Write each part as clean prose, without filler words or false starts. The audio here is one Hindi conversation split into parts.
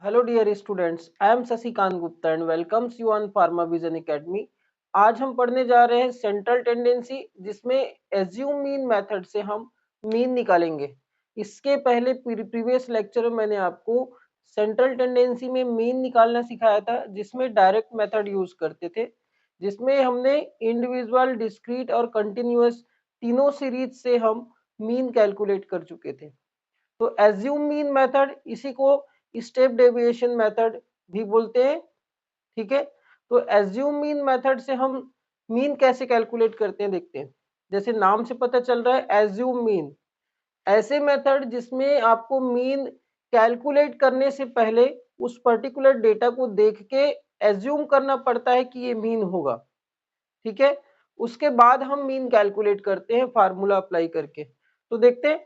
Hello dear students, I am Sasikant Gupta and welcomes you on Pharma Vision Academy। आज हम पढ़ने जा रहे हैं सेंट्रल टेंडेंसी, जिसमें एज्यूम मीन मेथड से हम मीन निकालेंगे। इसके पहले प्रीवियस लेक्चर में मैंने आपको सेंट्रल टेंडेंसी में मीन निकालना सिखाया था, जिसमें डायरेक्ट मेथड यूज करते थे, जिसमें हमने इंडिविजुअल, डिस्क्रीट और कंटिन्यूअस तीनों सीरीज से हम मीन कैलकुलेट कर चुके थे। तो एज्यूम मीन मेथड, इसी को स्टेप डेविएशन मेथड भी बोलते हैं। ठीक है, तो एज्यूम मीन मेथड से हम मीन कैसे कैलकुलेट करते हैं देखते हैं। जैसे नाम से पता चल रहा है, एज्यूम मीन ऐसे मेथड जिसमें आपको मीन कैलकुलेट करने से पहले उस पर्टिकुलर डेटा को देख के एज्यूम करना पड़ता है कि ये मीन होगा। ठीक है, उसके बाद हम मीन कैलकुलेट करते हैं फार्मूला अप्लाई करके। तो देखते हैं,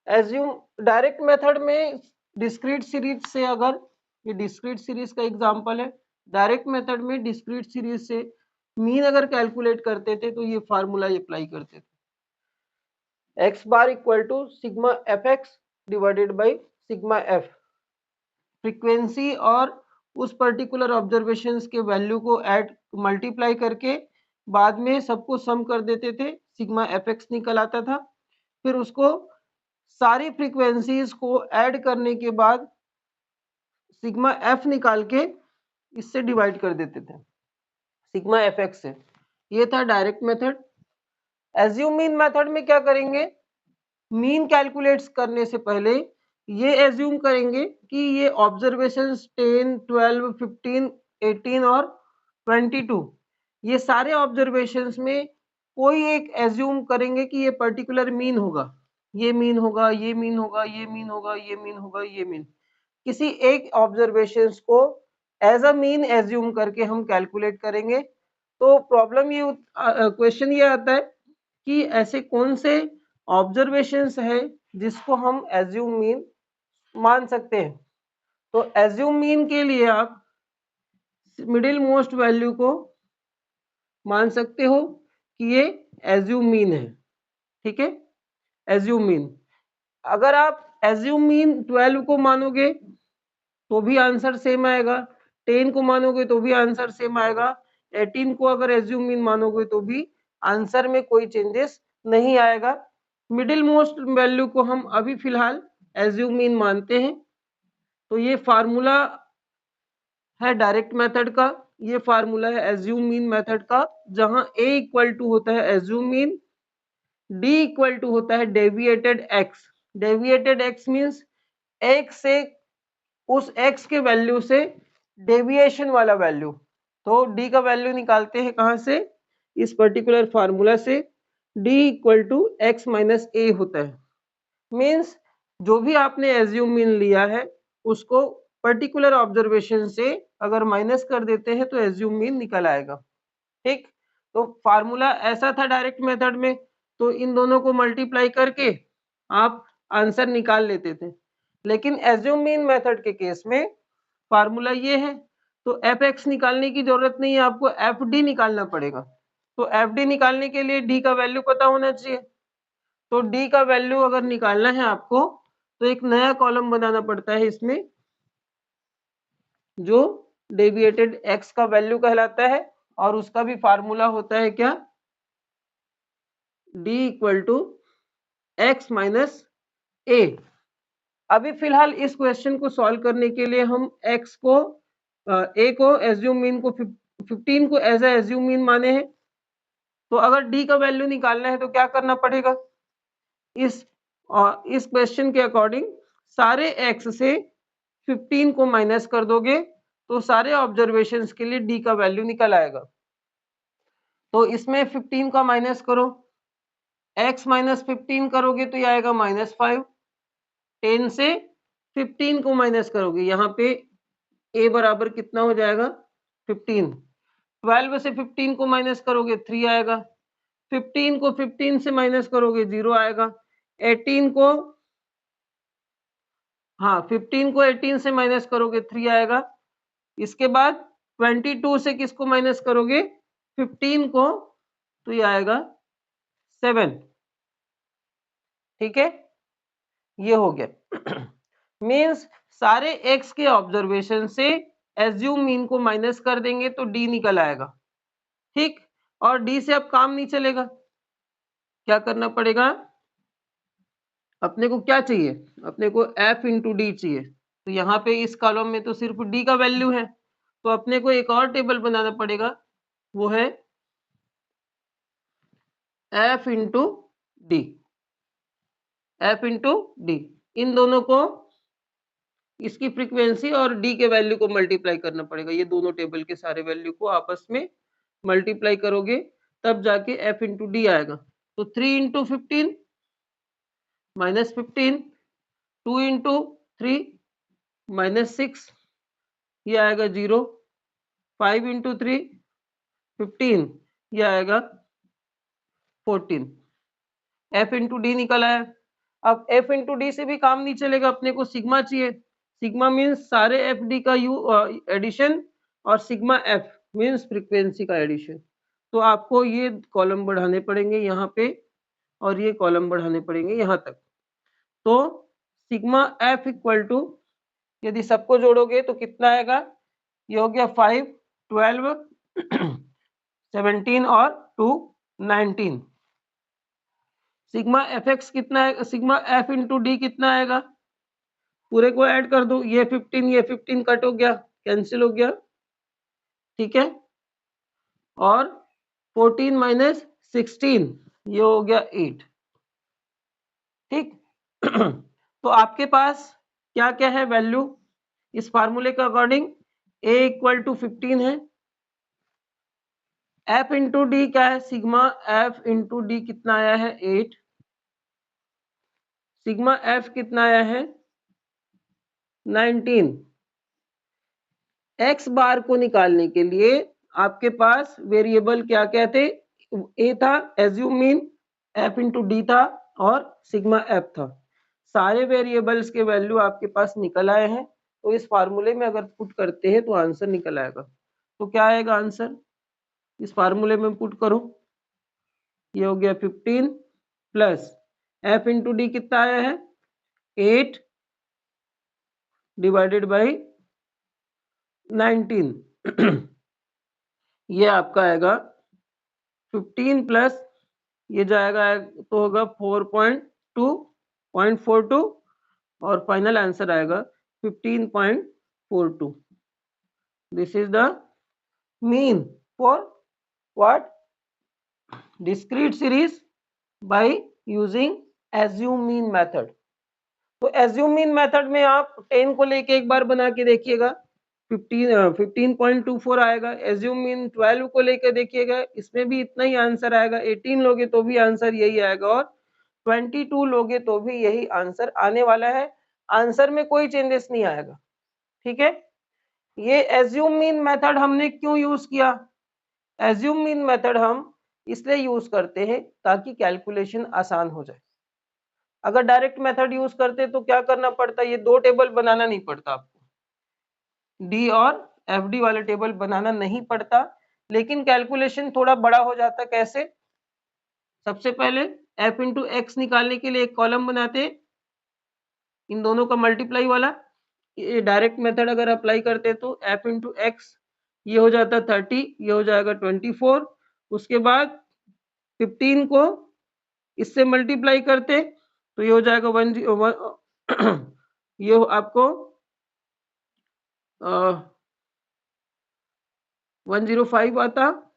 एज्यूम डायरेक्ट मेथड में डिस्क्रीट सीरीज से, अगर ये डिस्क्रीट सीरीज का एग्जांपल है, डायरेक्ट मेथड में डिस्क्रीट सीरीज से मीन अगर कैलकुलेट करते थे तो ये फार्मूला अप्लाई करते थे, X bar equal to sigma F X divided by sigma F. Frequency और उस पर्टिकुलर ऑब्जर्वेशंस के वैल्यू को ऐड मल्टीप्लाई करके बाद में सबको सम कर देते थे, सिग्मा एफ एक्स निकल आता था। फिर उसको सारी फ्रीक्वेंसीज को ऐड करने के बाद सिग्मा एफ निकाल के इससे डिवाइड कर देते थे, सिग्मा एफ एक्स से। ये था direct method. Assume mean method में क्या करेंगे, मीन कैलकुलेट्स करने से पहले ये एज्यूम करेंगे कि ये ऑब्जर्वेशंस 10, 12, 15, 18 और 22, ये सारे ऑब्जर्वेशंस में कोई एक एज्यूम करेंगे कि ये पर्टिकुलर मीन होगा, ये मीन होगा, ये मीन होगा, ये मीन होगा, ये मीन होगा, ये मीन। किसी एक ऑब्जर्वेशंस को एज अ मीन एज्यूम करके हम कैलकुलेट करेंगे। तो प्रॉब्लम ये क्वेश्चन ये आता है कि ऐसे कौन से ऑब्जर्वेशंस है जिसको हम एज्यूम मीन मान सकते हैं। तो एज्यूम मीन के लिए आप मिडिल मोस्ट वैल्यू को मान सकते हो कि ये एज्यूम मीन है। ठीक है, एज्यूम मीन, अगर आप एज्यूम मीन 12 को मानोगे तो भी आंसर सेम आएगा, 10 को मानोगे तो भी आंसर सेम आएगा, 18 को अगर एज्यूम मीन मानोगे तो भी आंसर में कोई चेंजेस नहीं आएगा। मिडिल मोस्ट वैल्यू को हम अभी फिलहाल एज्यूम मीन मानते हैं। तो ये फार्मूला है डायरेक्ट मेथड का, ये फार्मूला है एज्यूम मीन मेथड का, जहां a इक्वल टू होता है assume mean, d equal to होता है deviated x। Deviated x means x से उस x के वैल्यू से डेविएशन वाला वैल्यू। तो d का वैल्यू निकालते हैं कहां से, इस पर्टिकुलर फार्मूला से। d equal to x minus A होता है, मीन्स जो भी आपने एज्यूम मीन लिया है उसको पर्टिकुलर ऑब्जर्वेशन से अगर माइनस कर देते हैं तो एज्यूम मीन निकल आएगा। ठीक, तो फार्मूला ऐसा था डायरेक्ट मेथड में, तो इन दोनों को मल्टीप्लाई करके आप आंसर निकाल लेते थे। लेकिन एज्यूम मीन मेथड के केस में फार्मूला ये है, तो एफ एक्स निकालने की जरूरत नहीं है, आपको एफ डी निकालना पड़ेगा। तो एफ डी निकालने के लिए डी का वैल्यू पता होना चाहिए। तो डी का वैल्यू अगर निकालना है आपको तो एक नया कॉलम बनाना पड़ता है इसमें, जो डेविएटेड एक्स का वैल्यू कहलाता है, और उसका भी फार्मूला होता है क्या, d equal to x minus A. अभी फिलहाल इस क्वेश्चन को सॉल्व करने के लिए हम x को a को एज्यूम मीन को 15 को एज ए एज्यूम मीन माने हैं। तो अगर d का वैल्यू निकालना है तो क्या करना पड़ेगा, इस क्वेश्चन के अकॉर्डिंग सारे x से 15 को माइनस कर दोगे तो सारे ऑब्जर्वेशंस के लिए d का वैल्यू निकल आएगा। तो इसमें 15 का माइनस करो, x माइनस 15 करोगे तो ये आएगा -5। 10 से 15 को माइनस करोगे, यहाँ पे a बराबर कितना हो जाएगा 15। 12 से 15 को माइनस करोगे 3 आएगा, 15 को 15 से माइनस करोगे 0 आएगा, 18 को 18 से माइनस करोगे 3 आएगा। इसके बाद 22 से किसको माइनस करोगे 15 को, तो ये आएगा 7। ठीक है, ये हो गया। मीन्स सारे x के ऑब्जर्वेशन से एज्यूम मीन को माइनस कर देंगे तो d निकल आएगा, ठीक। और d से अब काम नहीं चलेगा, क्या करना पड़ेगा, अपने को क्या चाहिए, अपने को f इंटू डी चाहिए। तो यहाँ पे इस कॉलम में तो सिर्फ d का वैल्यू है, तो अपने को एक और टेबल बनाना पड़ेगा, वो है f into D, f into D. इन दोनों को, इसकी फ्रीक्वेंसी और d के वैल्यू को मल्टीप्लाई करना पड़ेगा। ये दोनों टेबल के सारे वैल्यू को आपस में मल्टीप्लाई करोगे तब जाके f इंटू डी आएगा। तो 3 इंटू 15 माइनस 15, 2 इंटू 3 माइनस 6, ये आएगा 0, 5 इंटू 3 15, ये आएगा 14। f इंटू डी निकल आया। अब f इंटू डी से भी काम नहीं चलेगा, अपने को सिग्मा चाहिए। सिग्मा मीन्स सारे एफ डी का एडिशन, और सिग्मा एफ मीन्स फ्रीक्वेंसी का एडिशन। तो आपको ये कॉलम बढ़ाने पड़ेंगे यहाँ पे, और ये कॉलम बढ़ाने पड़ेंगे यहाँ तक। तो सिग्मा एफ इक्वल टू, यदि सबको जोड़ोगे तो कितना आएगा, ये हो गया 5, 12, 17 और 2, 19। सिग्मा एफ एक्स कितना है, सिग्मा एफ इंटू डी कितना आएगा, पूरे को ऐड कर दो, ये 15 कट हो गया, कैंसिल हो गया, ठीक है। और 14 माइनस 16, ये हो गया 8, ठीक। तो आपके पास क्या क्या है वैल्यू इस फार्मूले के अकॉर्डिंग, a इक्वल टू 15 है, f इंटू डी क्या है, सिग्मा f इंटू डी कितना आया है 8, सिग्मा f कितना आया है 19। x बार को निकालने के लिए आपके पास वेरिएबल क्या क्या थे, a था assume mean, f into D था, और सिग्मा f था। सारे वेरिएबल्स के वैल्यू आपके पास निकल आए हैं। तो इस फार्मूले में अगर पुट करते हैं तो आंसर निकल आएगा। तो क्या आएगा आंसर, इस फार्मूले में पुट करो, ये हो गया 15 प्लस f इंटू डी कितना आया है 8 डिवाइडेड बाई 19, ये आपका आएगा 15 प्लस ये जाएगा तो होगा 4.2 और फाइनल आंसर आएगा 15.42। This is the mean for what, discrete series by using assume mean method. तो एज्यूम मीन मेथड में आप 10 को लेके एक बार बना के देखिएगा, 15.24 आएगा। एज्यूम मीन 12 को लेकर देखिएगा, इसमें भी इतना ही आंसर आएगा। 18 लोगे तो भी आंसर यही आएगा, और 22 लोगे तो भी यही आंसर आने वाला है। आंसर में कोई चेंजेस नहीं आएगा, ठीक है। ये एज्यूम मीन मेथड हमने क्यों यूज किया, एज्यूम मीन मेथड हम इसलिए यूज करते हैं ताकि कैलकुलेशन आसान हो जाए। अगर डायरेक्ट मेथड यूज करते तो क्या करना पड़ता, ये दो टेबल बनाना नहीं पड़ता आपको, डी और एफ डी वाले टेबल बनाना नहीं पड़ता, लेकिन कैलकुलेशन थोड़ा बड़ा हो जाता। कैसे, सबसे पहले एफ इंटू एक्स निकालने के लिए एक कॉलम बनाते, इन दोनों का मल्टीप्लाई वाला। ये डायरेक्ट मेथड अगर अप्लाई करते तो एफ इंटू एक्स ये हो जाता 30, ये हो जाएगा 24। उसके बाद 15 को इससे मल्टीप्लाई करते तो ये हो जाएगा 1, ये आपको 105 आता।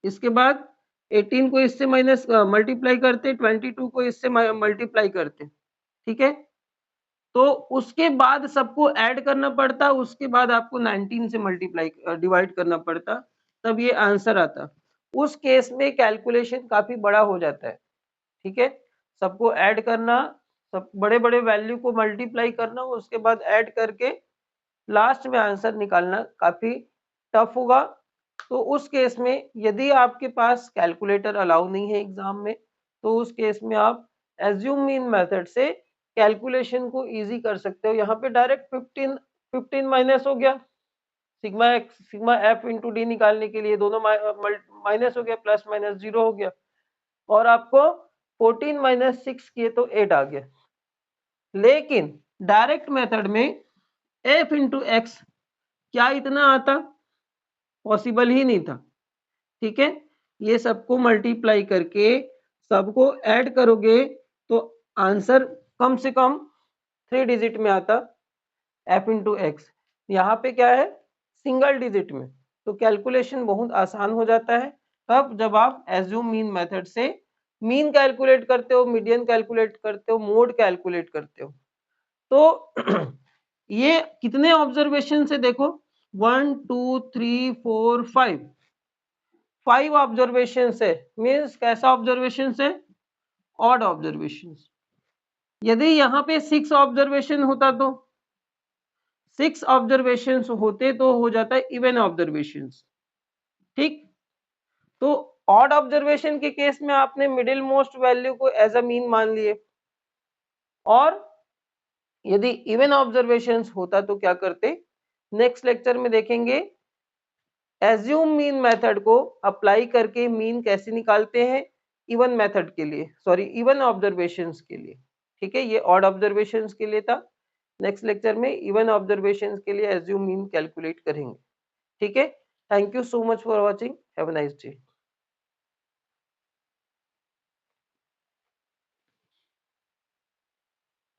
इसके बाद 18 को इससे माइनस मल्टीप्लाई करते, 22 को इससे मल्टीप्लाई करते, ठीक है। तो उसके बाद सबको ऐड करना पड़ता, उसके बाद आपको 19 से मल्टीप्लाई डिवाइड करना पड़ता, तब ये आंसर आता। उस केस में कैलकुलेशन काफी बड़ा हो जाता है, ठीक है। सबको ऐड करना, सब बड़े बड़े वैल्यू को मल्टीप्लाई करना, उसके बाद ऐड करके लास्ट में आंसर निकालना काफी टफ होगा। तो उस केस में यदि आपके पास कैलकुलेटर अलाउ नहीं है एग्जाम में, तो उस केस में आप एज्यूम मीन मेथड से कैलकुलेशन को इजी कर सकते हो। यहाँ पे डायरेक्ट 15 माइनस हो गया, sigma x sigma F into D निकालने के लिए दोनों माइनस हो गया, प्लस माइनस 0 हो गया, और आपको 14 माइनस 6 किए तो 8 आ गया। लेकिन डायरेक्ट मेथड में f इंटू एक्स, क्या इतना आता? पॉसिबल ही नहीं था। ठीक है, ये सबको मल्टीप्लाई करके सबको ऐड करोगे तो आंसर कम से कम 3 डिजिट में आता, f इंटू एक्स। यहाँ पे क्या है, सिंगल डिजिट में, तो कैलकुलेशन बहुत आसान हो जाता है। तब जब आप एज्यूम मीन मेथड से मीन कैलकुलेट करते हो, मीडियन कैलकुलेट करते हो, मोड कैलकुलेट करते हो, तो ये कितने ऑब्जर्वेशन से देखो, 1 2 3 4 5 ऑब्जर्वेशन से, मीन्स कैसा ऑब्जर्वेशन से, ऑड ऑब्जर्वेशन। यदि यहाँ पे 6 ऑब्जर्वेशन होता तो 6 ऑब्जर्वेशन होते तो हो जाता है इवन ऑब्जर्वेशन। ठीक, तो ऑड ऑब्जर्वेशन के केस में आपने मिडिल मोस्ट वैल्यू को एज अ मीन मान लिए, और यदि इवन ऑब्जर्वेशन होता तो क्या करते, नेक्स्ट लेक्चर में देखेंगे एज्यूम मीन मेथड को अप्लाई करके मीन कैसे निकालते हैं इवन मेथड के लिए, सॉरी इवन ऑब्जर्वेशंस के लिए। ठीक है, ये ऑड ऑब्जर्वेशंस के लिए था। नेक्स्ट लेक्चर में इवन ऑब्जर्वेशंस के लिए एज्यूम मीन कैलकुलेट करेंगे। ठीक है, thank you so much for watching, have a nice day.